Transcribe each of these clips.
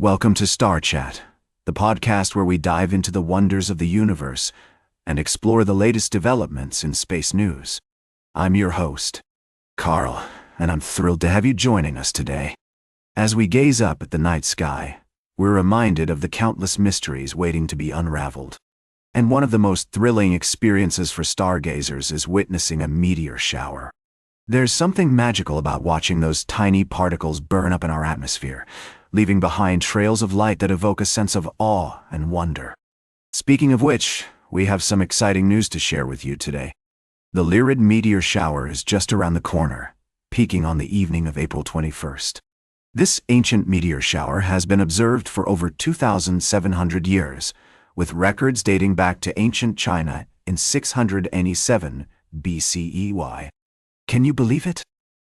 Welcome to Star Chat, the podcast where we dive into the wonders of the universe and explore the latest developments in space news. I'm your host, Carl, and I'm thrilled to have you joining us today. As we gaze up at the night sky, we're reminded of the countless mysteries waiting to be unraveled. And one of the most thrilling experiences for stargazers is witnessing a meteor shower. There's something magical about watching those tiny particles burn up in our atmosphere, leaving behind trails of light that evoke a sense of awe and wonder. Speaking of which, we have some exciting news to share with you today. The Lyrid Meteor shower is just around the corner, peaking on the evening of April 21st. This ancient meteor shower has been observed for over 2,700 years, with records dating back to ancient China in 687 BCEY. Can you believe it?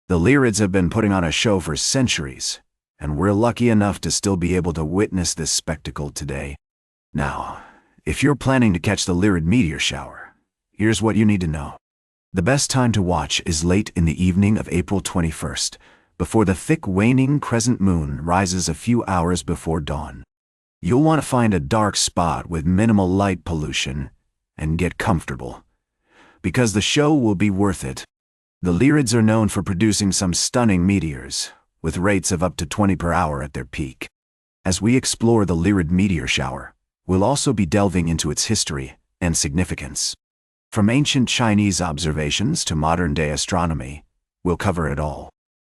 The Lyrids have been putting on a show for centuries, and we're lucky enough to still be able to witness this spectacle today. Now, if you're planning to catch the Lyrid meteor shower, here's what you need to know. The best time to watch is late in the evening of April 21st, before the thick waning crescent moon rises a few hours before dawn. You'll want to find a dark spot with minimal light pollution and get comfortable, because the show will be worth it. The Lyrids are known for producing some stunning meteors, with rates of up to 20 per hour at their peak. As we explore the Lyrid meteor shower, we'll also be delving into its history and significance. From ancient Chinese observations to modern-day astronomy, we'll cover it all.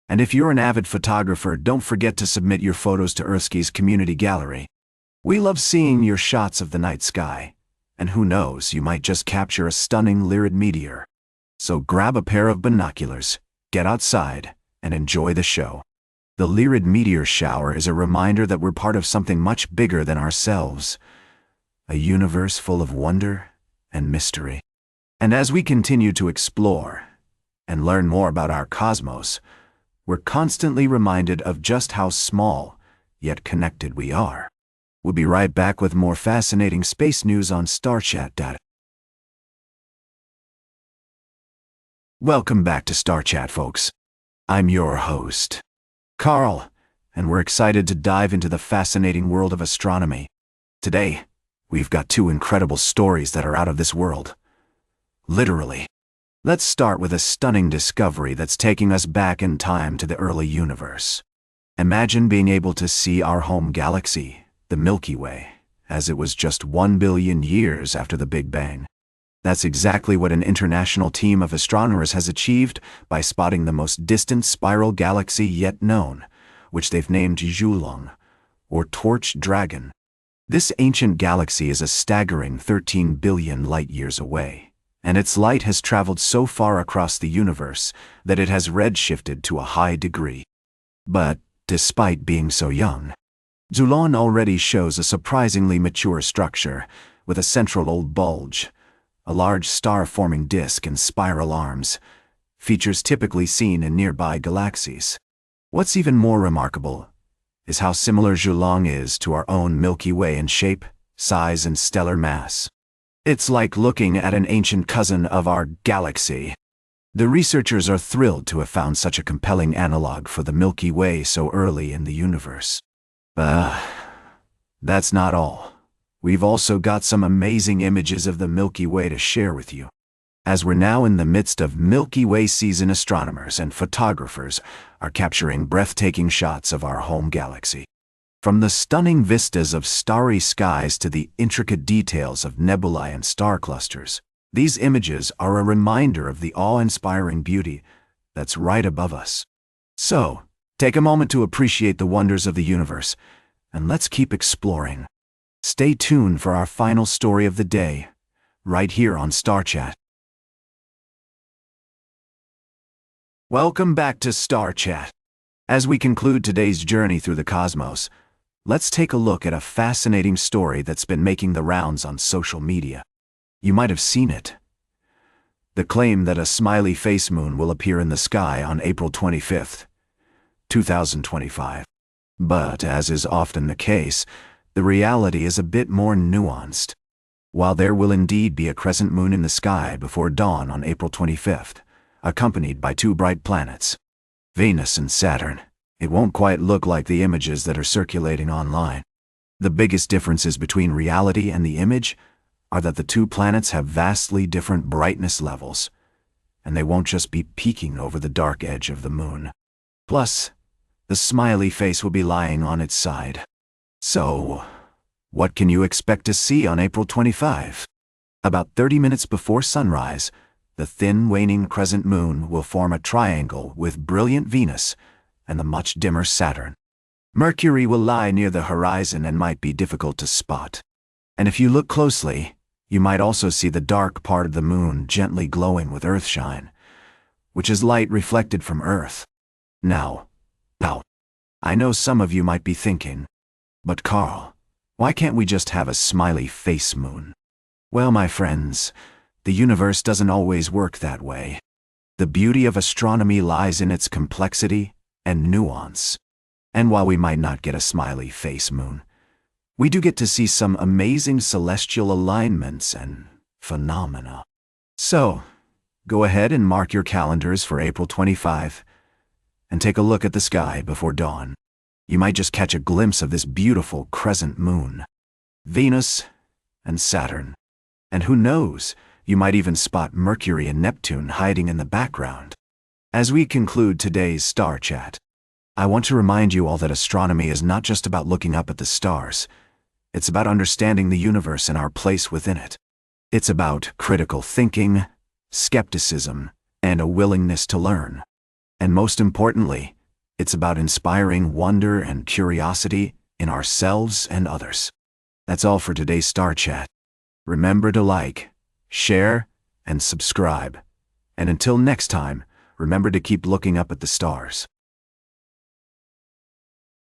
And if you're an avid photographer, don't forget to submit your photos to EarthSky's community gallery. We love seeing your shots of the night sky, and who knows, you might just capture a stunning Lyrid meteor. So grab a pair of binoculars, get outside, and enjoy the show. The Lyrid meteor shower is a reminder that we're part of something much bigger than ourselves, a universe full of wonder and mystery. And as we continue to explore and learn more about our cosmos, we're constantly reminded of just how small, yet connected we are. We'll be right back with more fascinating space news on StarChat. Welcome back to StarChat, folks. I'm your host, Carl, and we're excited to dive into the fascinating world of astronomy. Today, we've got two incredible stories that are out of this world. Literally. Let's start with a stunning discovery that's taking us back in time to the early universe. Imagine being able to see our home galaxy, the Milky Way, as it was just 1 billion years after the Big Bang. That's exactly what an international team of astronomers has achieved by spotting the most distant spiral galaxy yet known, which they've named Zhulong, or Torch Dragon. This ancient galaxy is a staggering 13 billion light-years away, and its light has traveled so far across the universe that it has redshifted to a high degree. But, despite being so young, Zhulong already shows a surprisingly mature structure, with a central old bulge, a large star-forming disk and spiral arms, features typically seen in nearby galaxies. What's even more remarkable is how similar Zhulong is to our own Milky Way in shape, size, and stellar mass. It's like looking at an ancient cousin of our galaxy. The researchers are thrilled to have found such a compelling analog for the Milky Way so early in the universe. That's not all. We've also got some amazing images of the Milky Way to share with you. As we're now in the midst of Milky Way season, astronomers and photographers are capturing breathtaking shots of our home galaxy. From the stunning vistas of starry skies to the intricate details of nebulae and star clusters, these images are a reminder of the awe-inspiring beauty that's right above us. So, take a moment to appreciate the wonders of the universe, and let's keep exploring. Stay tuned for our final story of the day, right here on StarChat. Welcome back to StarChat. As we conclude today's journey through the cosmos, let's take a look at a fascinating story that's been making the rounds on social media. You might have seen it. The claim that a smiley face moon will appear in the sky on April 25th, 2025. But, as is often the case, the reality is a bit more nuanced. While there will indeed be a crescent moon in the sky before dawn on April 25th, accompanied by two bright planets, Venus and Saturn, It won't quite look like the images that are circulating online. The biggest differences between reality and the image are that the two planets have vastly different brightness levels, and they won't just be peeking over the dark edge of the moon. Plus, the smiley face will be lying on its side. So, what can you expect to see on April 25? About 30 minutes before sunrise, the thin, waning crescent moon will form a triangle with brilliant Venus and the much dimmer Saturn. Mercury will lie near the horizon and might be difficult to spot. And if you look closely, you might also see the dark part of the moon gently glowing with earthshine, which is light reflected from Earth. Now, I know some of you might be thinking, but Carl, why can't we just have a smiley face moon? Well, my friends, the universe doesn't always work that way. The beauty of astronomy lies in its complexity and nuance. And while we might not get a smiley face moon, we do get to see some amazing celestial alignments and phenomena. So, go ahead and mark your calendars for April 25 and take a look at the sky before dawn. You might just catch a glimpse of this beautiful crescent moon, Venus and Saturn. And who knows, you might even spot Mercury and Neptune hiding in the background. As we conclude today's Star Chat, I want to remind you all that astronomy is not just about looking up at the stars. It's about understanding the universe and our place within it. It's about critical thinking, skepticism, and a willingness to learn. And most importantly, it's about inspiring wonder and curiosity in ourselves and others. That's all for today's Star Chat. Remember to like, share, and subscribe. And until next time, remember to keep looking up at the stars.